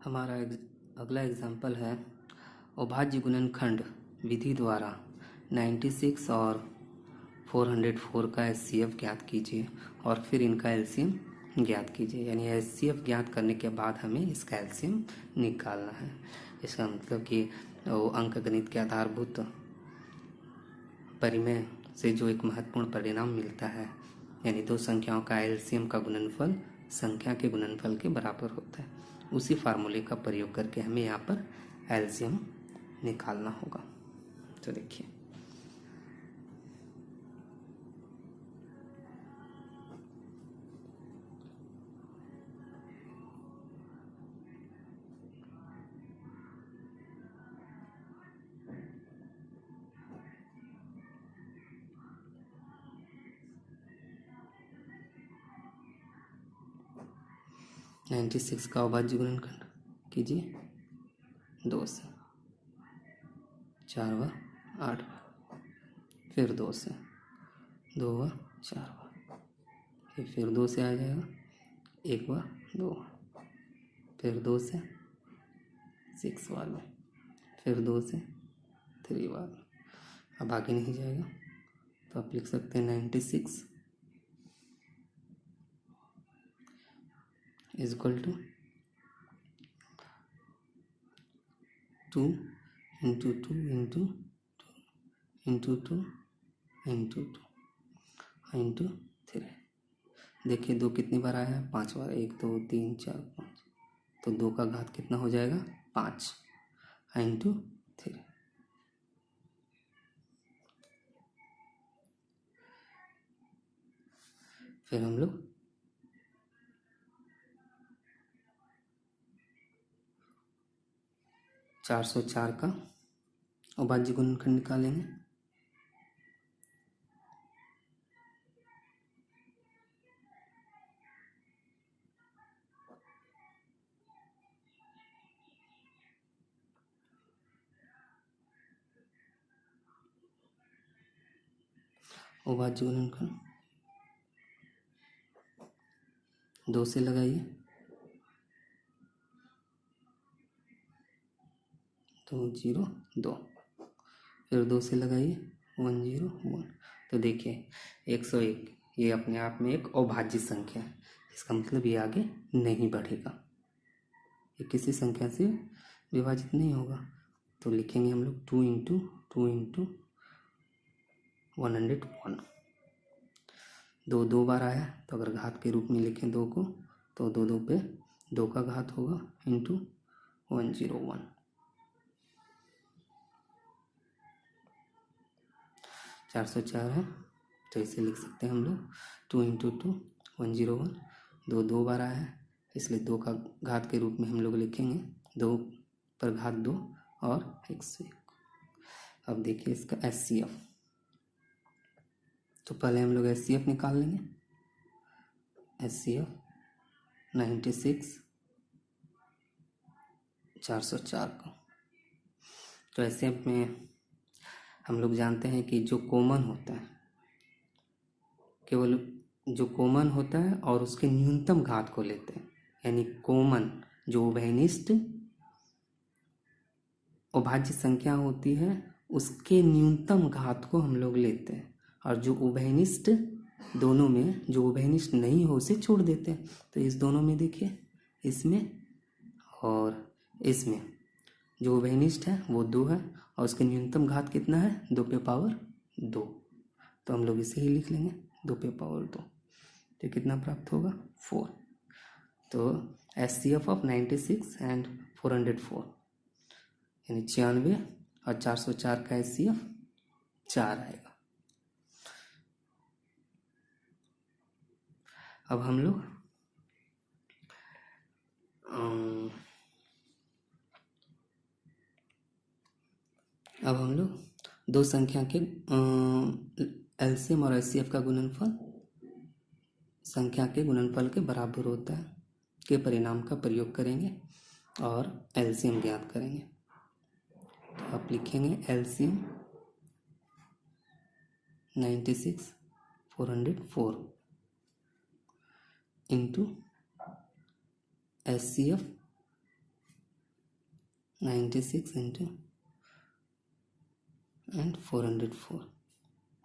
हमारा अगला एग्जाम्पल है अभाज्य गुणनखंड विधि द्वारा 96 और 404 का HCF ज्ञात कीजिए और फिर इनका एलसीएम ज्ञात कीजिए। यानी HCF ज्ञात करने के बाद हमें इसका एलसीएम निकालना है। इसका मतलब कि वो अंकगणित के आधारभूत परिमेय से जो एक महत्वपूर्ण परिणाम मिलता है, यानी दो संख्याओं का एलसीएम का गुणनफल संख्या के गुणनफल के बराबर होता है, उसी फार्मूले का प्रयोग करके हमें यहाँ पर एलसीएम निकालना होगा। तो देखिए, नाइन्टी सिक्स का अभाज्य गुणनखंड कीजिए 2 से, 4 व 8, फिर 2 से, 2 व 4, फिर 2 से आ जाएगा 1 व 2, फिर 2 से 6 वाला, फिर 2 से 3 वाला। अब आगे नहीं जाएगा तो आप लिख सकते हैं 96 is equal to 2 into 2 into 2 into 2 into 2 into 3। देखिए 2 कितनी बार आया है? 5 बार। 1 2 3 4 5, तो 2 का घात कितना हो जाएगा? 5 इंटू 3। फिर हम लोग 404 का अभाज्य गुणनखंड निकालेंगे। अभाज्य गुणनखंड 2 से लगाइए, 2 0 2, फिर 2 से लगाइए 1 0 1। तो देखिए 101 ये अपने आप में एक अभाज्य संख्या है। इसका मतलब ये आगे नहीं बढ़ेगा, ये किसी संख्या से विभाजित नहीं होगा। तो लिखेंगे हम लोग 2 इंटू 2 इंटू 101। 2 2 बार आया तो अगर घात के रूप में लिखें 2 को तो 2 2 पे 2 का घात होगा इंटू 101। 404 है तो इसे लिख सकते हैं हम लोग 2 इंटू 2 101। 2 2 बार आया है इसलिए 2 का घात के रूप में हम लोग लिखेंगे 2 पर घात 2 और 101। अब देखिए इसका HCF, तो पहले हम लोग HCF निकाल लेंगे। HCF 96 404 का, तो HCF में हम लोग जानते हैं कि जो कॉमन होता है, केवल जो कॉमन होता है और उसके न्यूनतम घात को लेते हैं। यानी कॉमन जो उभयनिष्ठ अभाज्य संख्या होती है उसके न्यूनतम घात को हम लोग लेते हैं, और जो उभयनिष्ठ दोनों में जो उभयनिष्ठ नहीं हो उसे छोड़ देते हैं। तो इस दोनों में देखिए, इसमें और इसमें जो उभयनिष्ठ है वो 2 है और उसके न्यूनतम घात कितना है? 2 पे पावर 2। तो हम लोग इसे ही लिख लेंगे 2 पे पावर 2। तो कितना प्राप्त होगा? 4। तो HCF ऑफ 96 एंड 404 यानी 96 और 404 का HCF 4 आएगा। अब हम लोग दो संख्या के एलसीएम और HCF का गुणनफल संख्या के गुणनफल के बराबर होता है के परिणाम का प्रयोग करेंगे और एलसीएम ज्ञात करेंगे। तो आप लिखेंगे LCM 96 404 into HCF 96 into and 404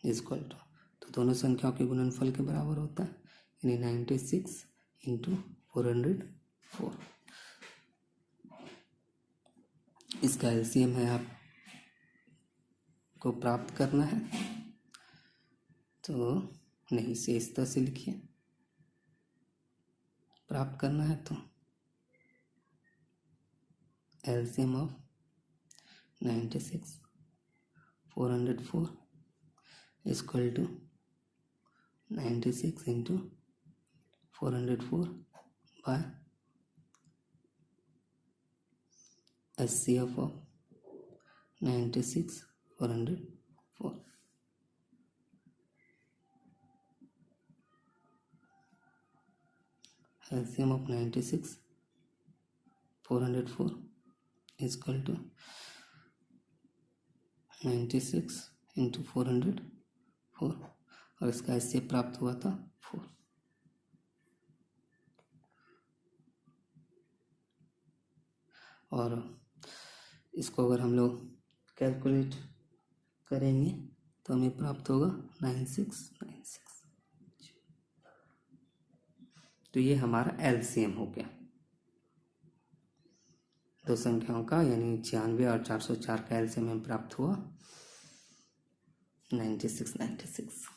equal to, तो दोनों संख्याओं के गुणनफल के बराबर होता है, यानी 96 इंटू 404। इसका एलसीएम है आपको प्राप्त करना है, तो नहीं इसे इस तरह से लिखिए, प्राप्त करना है तो LCM of 96 404 equal to 96 into 404 by HCF of 96 404। LCM of 96 404 is equal to 96 into 404, और इसका इससे प्राप्त हुआ था 4। और इसको अगर हम लोग कैलकुलेट करेंगे तो हमें प्राप्त होगा 9696। तो ये हमारा एलसीएम हो गया दो संख्याओं का, यानी 96 और 404 का एलसीएम हमें प्राप्त हुआ 9696।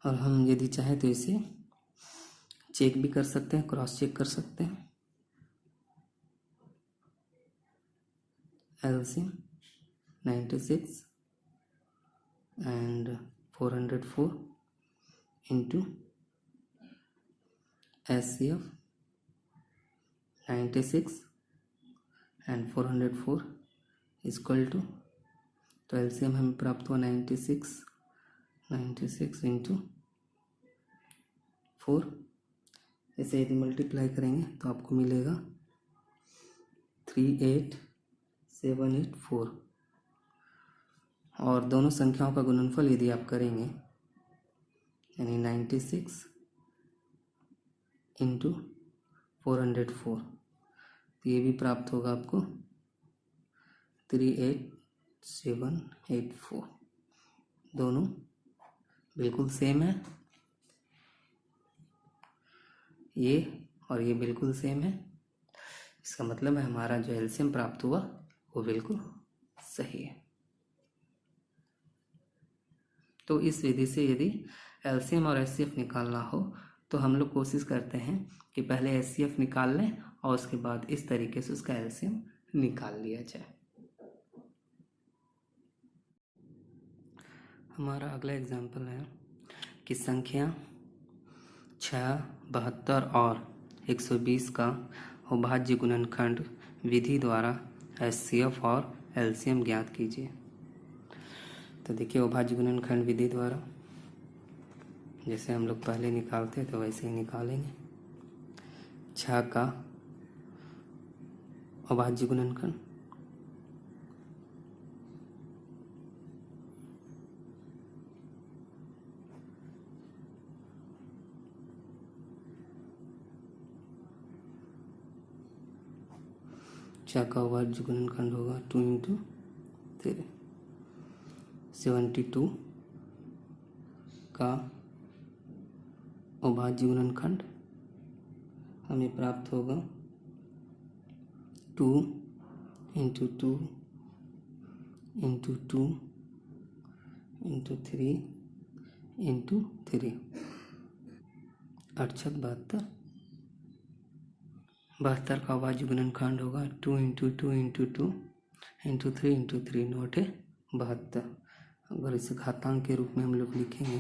और हम यदि चाहे तो इसे चेक भी कर सकते हैं, क्रॉस चेक कर सकते हैं। LCM 96 and 404 into HCF 96 and 404 equal to, तो एलसीएम हमें प्राप्त हुआ 96 इंटू 4। इसे यदि मल्टीप्लाई करेंगे तो आपको मिलेगा 38784। और दोनों संख्याओं का गुणनफल यदि आप करेंगे यानी 96 इंटू 404, तो ये भी प्राप्त होगा आपको 38784। दोनों बिल्कुल सेम है, ये और ये बिल्कुल सेम है। इसका मतलब है हमारा जो एलसीएम प्राप्त हुआ वो बिल्कुल सही है। तो इस विधि से यदि एलसीएम और एचसीएफ निकालना हो तो हम लोग कोशिश करते हैं कि पहले एचसीएफ निकाल लें और उसके बाद इस तरीके से उसका एलसीएम निकाल लिया जाए। हमारा अगला एग्जाम्पल है कि संख्या 6, 72 और 120 का अभाज्य गुणनखंड विधि द्वारा एचसीएफ और एलसीएम ज्ञात कीजिए। तो देखिए अभाज्य गुणनखंड विधि द्वारा जैसे हम लोग पहले निकालते तो वैसे ही निकालेंगे। 6 का अभाज्य गुणनखंड, का अभाज्य गुणनखंड होगा 2 इंटू 3। 72 का अभाज्य गुणनखंड हमें प्राप्त होगा 2 इंटू 2 इंटू 2 इंटू 3 इंटू 3, 8 72। 72 का अभाज्य गुणनखंड होगा 2 इंटू 2 इंटू 2 इंटू 3 इंटू 3, 9 72। अगर इसे घातांक के रूप में हम लोग लिखेंगे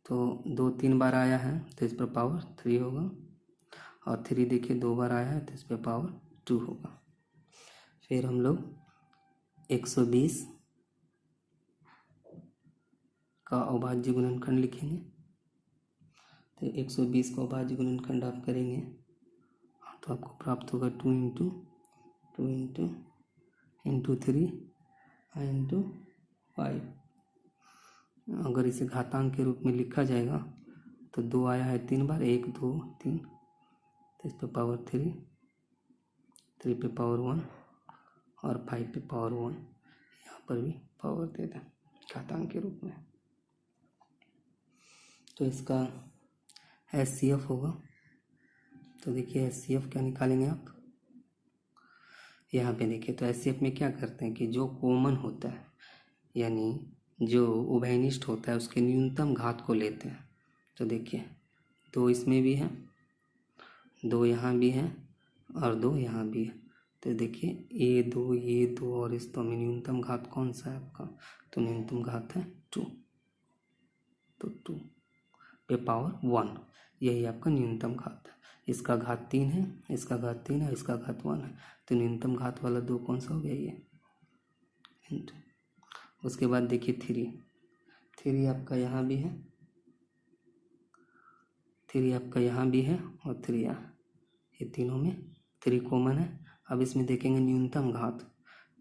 तो 2 3 बार आया है तो इस पर पावर 3 होगा, और 3 देखिए 2 बार आया है तो इस पर पावर 2 होगा। फिर हम लोग 120 का अभाज्य गुणनखंड लिखेंगे। तो 120 का अभाज्य गुणनखंड आप करेंगे तो आपको प्राप्त होगा 2 इंटू 2 इंटू इंटू 3 इंटू 5। अगर इसे घातांक के रूप में लिखा जाएगा तो 2 आया है 3 बार, 1 2 3, तो इस पे पावर 3, 3 पे पावर 1 और 5 पे पावर 1, यहाँ पर भी पावर दे दें घातांक के रूप में। तो इसका HCF होगा। तो देखिए HCF क्या निकालेंगे आप, यहाँ पे देखिए। तो HCF में क्या करते हैं कि जो कॉमन होता है यानी जो उभयनिष्ठ होता है उसके न्यूनतम घात को लेते हैं। तो देखिए 2 इसमें भी है, 2 यहाँ भी है और 2 यहाँ भी है। तो देखिए ये 2 और इस 2 में न्यूनतम घात कौन सा है आपका, तो न्यूनतम घात है 2। तो 2 पे पावर 1 यही आपका न्यूनतम घात है। इसका घात 3 है, इसका घात 3 है, इसका घात 1 है। तो न्यूनतम घात वाला 2 कौन सा हो गया ये इंटू। उसके बाद देखिए 3 आपका यहाँ भी है, 3 आपका यहाँ भी है और 3 यहाँ, ये तीनों में 3 कॉमन है। अब इसमें देखेंगे न्यूनतम घात।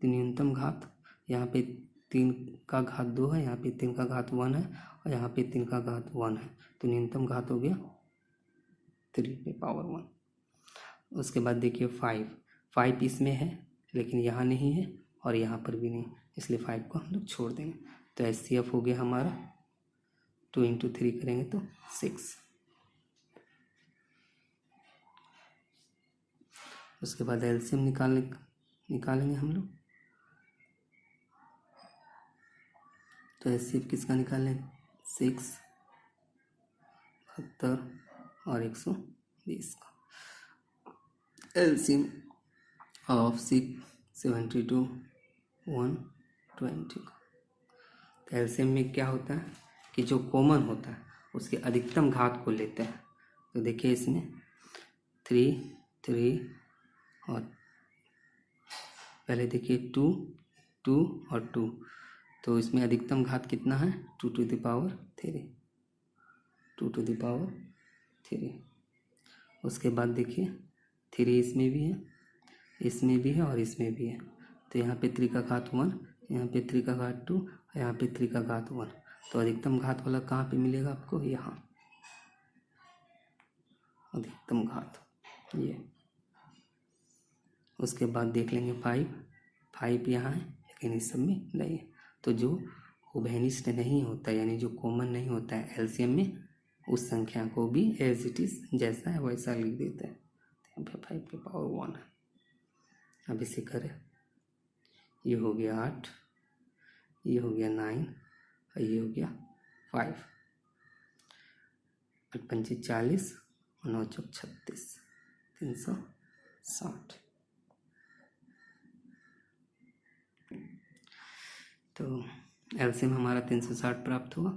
तो न्यूनतम घात यहाँ पे 3 का घात 2 है, यहाँ पे 3 का घात 1 है और यहाँ पे 3 का घात 1 है। तो न्यूनतम घात हो गया 3 पे पावर 1। उसके बाद देखिए 5 इसमें है लेकिन यहाँ नहीं है और यहाँ पर भी नहीं, इसलिए 5 को हम लोग छोड़ देंगे। तो HCF हो गया हमारा 2 × 3 करेंगे तो 6। उसके बाद LCM निकालेंगे हम लोग। तो HCF किसका निकालें, 6, 72 और 120 का। LCM ऑफ 6, 72, 120 का। तो LCM में क्या होता है कि जो कॉमन होता है उसके अधिकतम घात को लेते हैं। तो देखिए इसमें 3, 3 और पहले देखिए 2, 2 और 2। तो इसमें अधिकतम घात कितना है 2 to the power 3, 2 to the power 3। उसके बाद देखिए 3 इसमें भी है, इसमें भी है और इसमें भी है। तो यहाँ पे 3 का घात 1, यहाँ पे 3 का घात 2, यहाँ पे 3 का घात 1। तो अधिकतम घात वाला कहाँ पे मिलेगा आपको, यहाँ अधिकतम घात ये। उसके बाद देख लेंगे 5 यहाँ है लेकिन इस सब में नहीं है। तो जो उभयनिष्ठ नहीं होता यानी जो कॉमन नहीं होता है LCM में, उस संख्या को भी एज इट इज जैसा है वैसा लिख देते हैं। यहाँ पे 5 पे पावर 1 है। अब इसे करें, ये हो गया 8, ये हो गया 9 और ये हो गया 5। 8 पंचे 40 और 9 चौक 36, 360। तो LCM हमारा 360 प्राप्त हुआ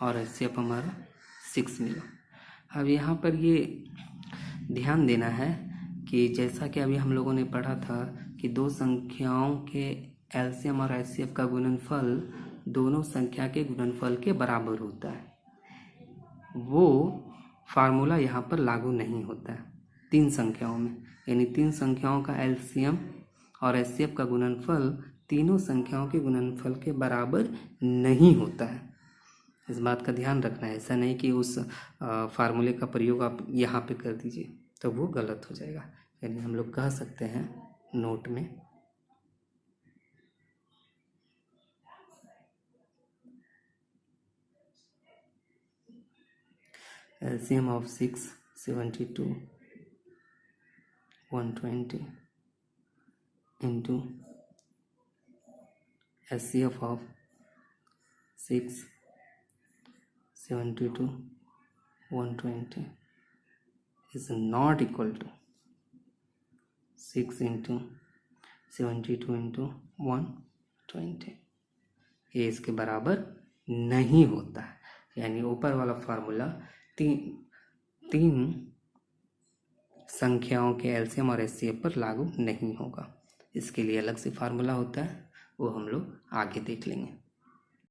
और HCF हमारा 6 मिला। अब यहाँ पर ये ध्यान देना है कि जैसा कि अभी हम लोगों ने पढ़ा था कि दो संख्याओं के LCM और HCF का गुणनफल दोनों संख्या के गुणनफल के बराबर होता है, वो फार्मूला यहाँ पर लागू नहीं होता है 3 संख्याओं में। यानी 3 संख्याओं का LCM और HCF का गुणनफल तीनों संख्याओं के गुणनफल के बराबर नहीं होता है। इस बात का ध्यान रखना है। ऐसा नहीं कि उस फार्मूले का प्रयोग आप यहाँ पे कर दीजिए तो वो गलत हो जाएगा। यानी हम लोग कह सकते हैं नोट में LCM of 6, 72, 120 into HCF of 6, 72, 120 is not equal to 6 into 72 into 120। ये इसके बराबर नहीं होता है। यानी ऊपर वाला फार्मूला तीन संख्याओं के LCM और HCF पर लागू नहीं होगा। इसके लिए अलग से फार्मूला होता है, वो हम लोग आगे देख लेंगे।